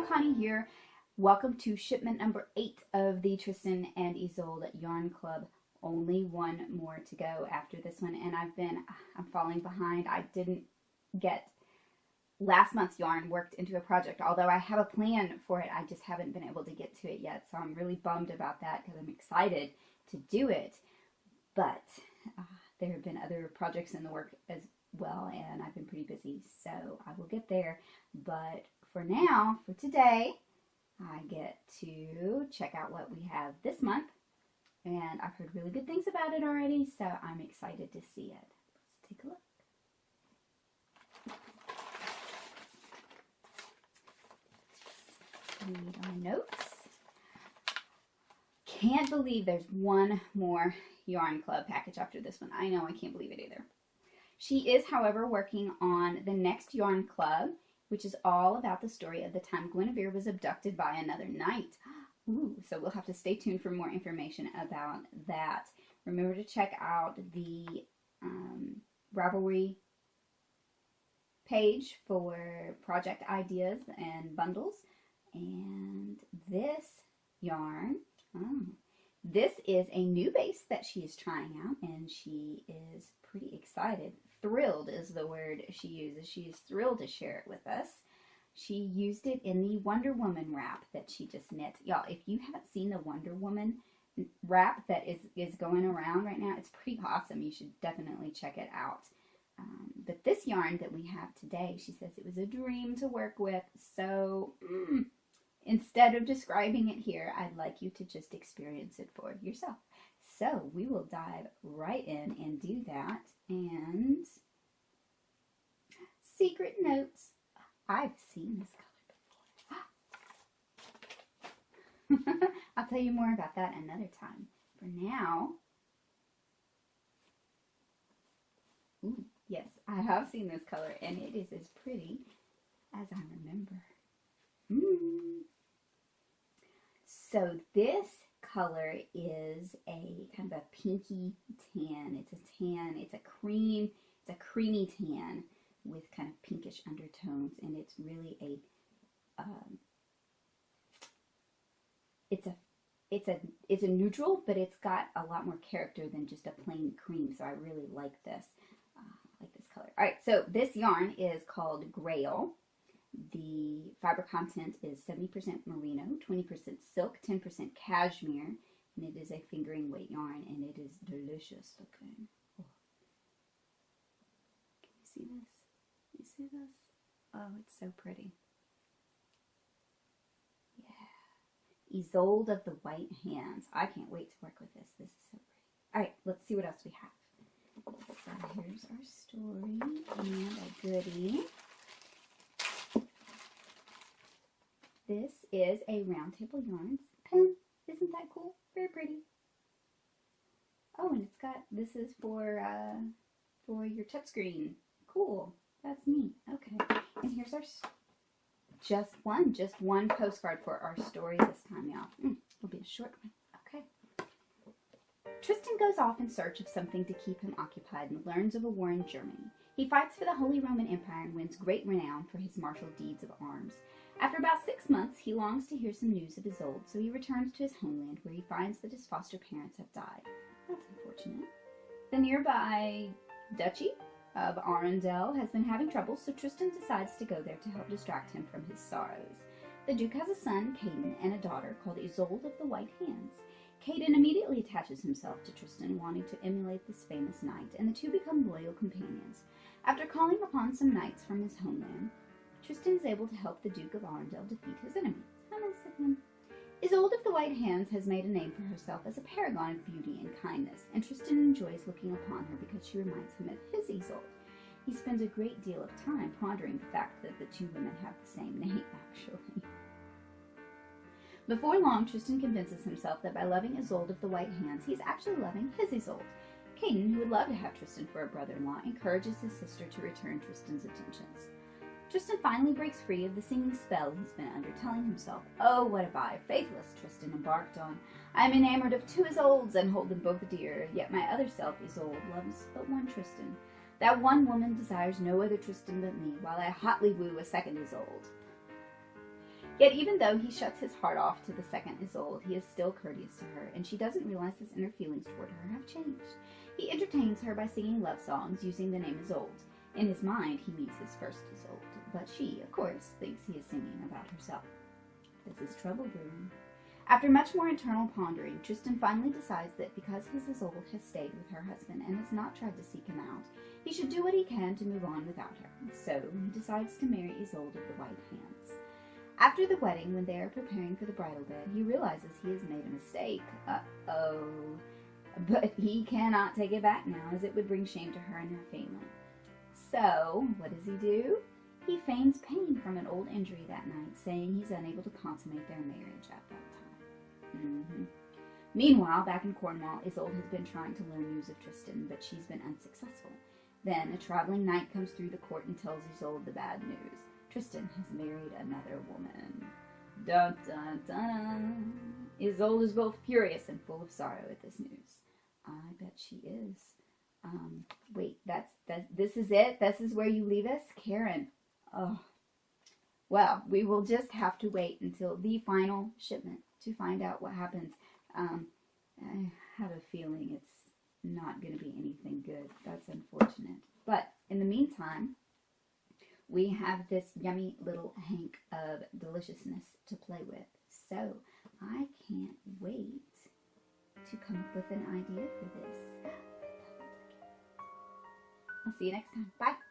Connie here. Welcome to shipment number 8 of the Tristan and Isolde Yarn Club. Only one more to go after this one, and I'm falling behind. I didn't get last month's yarn worked into a project, although I have a plan for it. I just haven't been able to get to it yet, so I'm really bummed about that because I'm excited to do it. But there have been other projects in the work as well, and I've been pretty busy, so I will get there. But for now, for today, I get to check out what we have this month, and I've heard really good things about it already, so I'm excited to see it. Let's take a look. Read our notes. Can't believe there's one more Yarn Club package after this one. I know, I can't believe it either. She is, however, working on the next Yarn Club, which is all about the story of the time Guinevere was abducted by another knight. Ooh, so we'll have to stay tuned for more information about that. Remember to check out the Ravelry page for project ideas and bundles. And this yarn, this is a new base that she is trying out, and she is pretty excited. Thrilled is the word she uses. She is thrilled to share it with us. She used it in the Wonder Woman wrap that she just knit. Y'all, if you haven't seen the Wonder Woman wrap that is going around right now, it's pretty awesome. You should definitely check it out. But this yarn that we have today, she says it was a dream to work with. So instead of describing it here, I'd like you to just experience it for yourself. So we will dive right in and do that. And secret notes. I've seen this color before. I'll tell you more about that another time. For now, yes, I have seen this color, and it is as pretty as I remember. So this color is a kind of a pinky tan. It's a tan. It's a creamy tan with kind of pinkish undertones, and it's really it's a neutral, but it's got a lot more character than just a plain cream. So I really like this. Color. All right, so this yarn is called Grail. The fiber content is 70% merino, 20% silk, 10% cashmere, and it is a fingering weight yarn, and it is delicious looking. Oh. Can you see this? You see this? Oh, it's so pretty. Yeah. Isolde of the White Hands. I can't wait to work with this. This is so pretty. All right, let's see what else we have. So here's our story and a goodie. This is a Round Table Yarns pen. Isn't that cool? Very pretty. Oh, and it's got, this is for your touchscreen. Cool. That's neat. Okay. And here's our, just one postcard for our story this time, y'all. It'll be a short one. Okay. Tristan goes off in search of something to keep him occupied and learns of a war in Germany. He fights for the Holy Roman Empire and wins great renown for his martial deeds of arms. After about 6 months, he longs to hear some news of Isolde, so he returns to his homeland, where he finds that his foster parents have died. That's unfortunate. The nearby duchy of Arundel has been having trouble, so Tristan decides to go there to help distract him from his sorrows. The Duke has a son, Caden, and a daughter called Isolde of the White Hands. Caden immediately attaches himself to Tristan, wanting to emulate this famous knight, and the two become loyal companions. After calling upon some knights from his homeland, Tristan is able to help the Duke of Arundel defeat his enemies. How nice of him. Isolde of the White Hands has made a name for herself as a paragon of beauty and kindness, and Tristan enjoys looking upon her because she reminds him of his Isolde. He spends a great deal of time pondering the fact that the two women have the same name, actually. Before long, Tristan convinces himself that by loving Isolde of the White Hands, he's actually loving his Isolde. Caden, who would love to have Tristan for a brother-in-law, encourages his sister to return Tristan's attentions. Tristan finally breaks free of the singing spell he's been under, telling himself, "Oh, what have I, faithless Tristan, embarked on? I am enamored of 2 Isoldes and hold them both dear, yet my other self, Isolde, loves but one Tristan. That one woman desires no other Tristan but me, while I hotly woo a second Isolde." Yet even though he shuts his heart off to the second Isolde, he is still courteous to her, and she doesn't realize his inner feelings toward her have changed. He entertains her by singing love songs using the name Isolde. In his mind, he meets his first Isolde, but she, of course, thinks he is singing about herself. This is trouble brewing. After much more internal pondering, Tristan finally decides that because his Isolde has stayed with her husband and has not tried to seek him out, he should do what he can to move on without her. So he decides to marry Isolde of the White Hands. After the wedding, when they are preparing for the bridal bed, he realizes he has made a mistake. Uh-oh. But he cannot take it back now, as it would bring shame to her and her family. So, what does he do? He feigns pain from an old injury that night, saying he's unable to consummate their marriage at that time. Meanwhile, back in Cornwall, Isolde has been trying to learn news of Tristan, but she's been unsuccessful. Then a traveling knight comes through the court and tells Isolde the bad news. Tristan has married another woman. Dun dun dun. Isolde is both furious and full of sorrow at this news. I bet she is. Wait, this is it? This is where you leave us? Karen. Oh. Well, we will just have to wait until the final shipment to find out what happens. I have a feeling it's not going to be anything good. That's unfortunate. But in the meantime, we have this yummy little hank of deliciousness to play with. So I can't wait to come up with an idea for this. I'll see you next time. Bye.